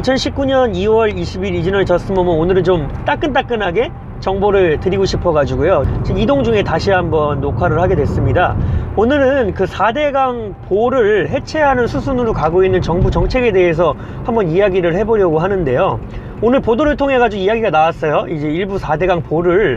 2019년 2월 20일 이진원의 저스트모먼, 오늘은 좀 따끈따끈하게 정보를 드리고 싶어 가지고요, 지금 이동 중에 다시 한번 녹화를 하게 됐습니다. 오늘은 그 4대강 보를 해체하는 수순으로 가고 있는 정부 정책에 대해서 한번 이야기를 해보려고 하는데요. 오늘 보도를 통해 가지고 이야기가 나왔어요. 이제 일부 4대강 보를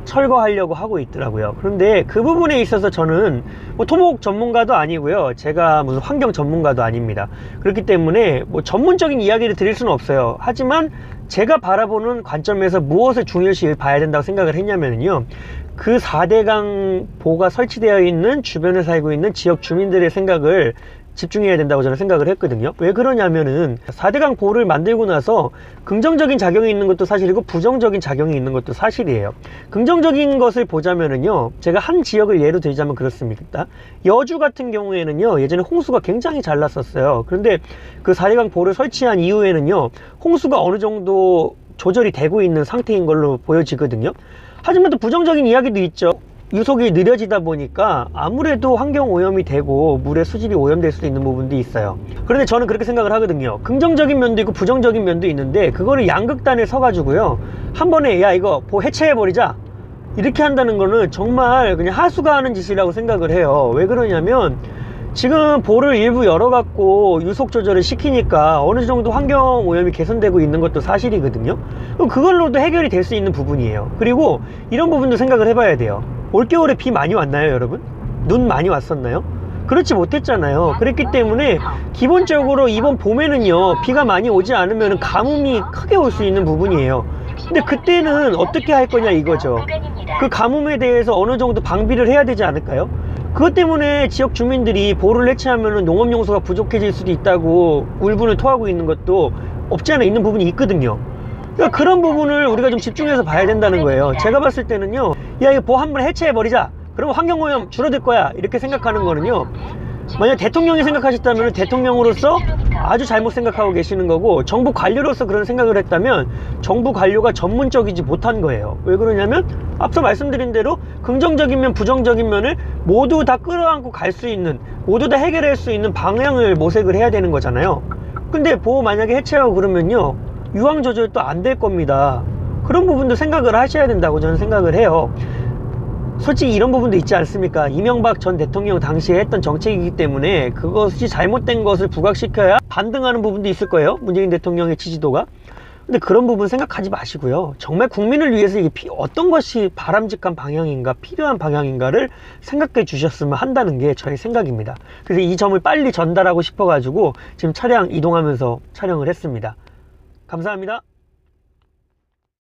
철거하려고 하고 있더라고요. 그런데 그 부분에 있어서 저는 뭐 토목 전문가도 아니고요, 제가 무슨 환경 전문가도 아닙니다. 그렇기 때문에 뭐 전문적인 이야기를 드릴 수는 없어요. 하지만 제가 바라보는 관점에서 무엇을 중요시 봐야 된다고 생각을 했냐면요, 그 4대강 보가 설치되어 있는 주변에 살고 있는 지역 주민들의 생각을 집중해야 된다고 저는 생각을 했거든요. 왜 그러냐면은 4대강 보를 만들고 나서 긍정적인 작용이 있는 것도 사실이고 부정적인 작용이 있는 것도 사실이에요. 긍정적인 것을 보자면은요, 제가 한 지역을 예로 들자면 그렇습니다. 여주 같은 경우에는요, 예전에 홍수가 굉장히 잘 났었어요. 그런데 그 4대강 보를 설치한 이후에는요, 홍수가 어느 정도 조절이 되고 있는 상태인 걸로 보여지거든요. 하지만 또 부정적인 이야기도 있죠. 유속이 느려지다 보니까 아무래도 환경 오염이 되고 물의 수질이 오염될 수도 있는 부분도 있어요. 그런데 저는 그렇게 생각을 하거든요. 긍정적인 면도 있고 부정적인 면도 있는데, 그거를 양극단에 서가지고요, 한 번에 야 이거 보 해체해버리자 이렇게 한다는 거는 정말 그냥 하수가 하는 짓이라고 생각을 해요. 왜 그러냐면 지금 보를 일부 열어갖고 유속 조절을 시키니까 어느 정도 환경 오염이 개선되고 있는 것도 사실이거든요. 그걸로도 해결이 될 수 있는 부분이에요. 그리고 이런 부분도 생각을 해봐야 돼요. 올겨울에 비 많이 왔나요, 여러분? 눈 많이 왔었나요? 그렇지 못했잖아요. 그렇기 때문에 기본적으로 이번 봄에는요, 비가 많이 오지 않으면 가뭄이 크게 올 수 있는 부분이에요. 근데 그때는 어떻게 할 거냐 이거죠. 그 가뭄에 대해서 어느 정도 방비를 해야 되지 않을까요? 그것 때문에 지역 주민들이 보를 해체하면 농업용수가 부족해질 수도 있다고 울분을 토하고 있는 것도 없지 않아 있는 부분이 있거든요. 그러니까 그런 부분을 우리가 좀 집중해서 봐야 된다는 거예요. 제가 봤을 때는요, 야 이거 보 한번 해체해버리자, 그러면 환경오염 줄어들 거야, 이렇게 생각하는 거는요, 만약 대통령이 생각하셨다면 대통령으로서 아주 잘못 생각하고 계시는 거고, 정부 관료로서 그런 생각을 했다면 정부 관료가 전문적이지 못한 거예요. 왜 그러냐면 앞서 말씀드린 대로 긍정적인 면 부정적인 면을 모두 다 끌어안고 갈 수 있는, 모두 다 해결할 수 있는 방향을 모색을 해야 되는 거잖아요. 근데 보호 만약에 해체하고 그러면요, 유황 조절도 안 될 겁니다. 그런 부분도 생각을 하셔야 된다고 저는 생각을 해요. 솔직히 이런 부분도 있지 않습니까? 이명박 전 대통령 당시에 했던 정책이기 때문에 그것이 잘못된 것을 부각시켜야 반등하는 부분도 있을 거예요, 문재인 대통령의 지지도가. 근데 그런 부분 생각하지 마시고요, 정말 국민을 위해서 이게 어떤 것이 바람직한 방향인가, 필요한 방향인가를 생각해 주셨으면 한다는 게 저의 생각입니다. 그래서 이 점을 빨리 전달하고 싶어 가지고 지금 차량 이동하면서 촬영을 했습니다. 감사합니다.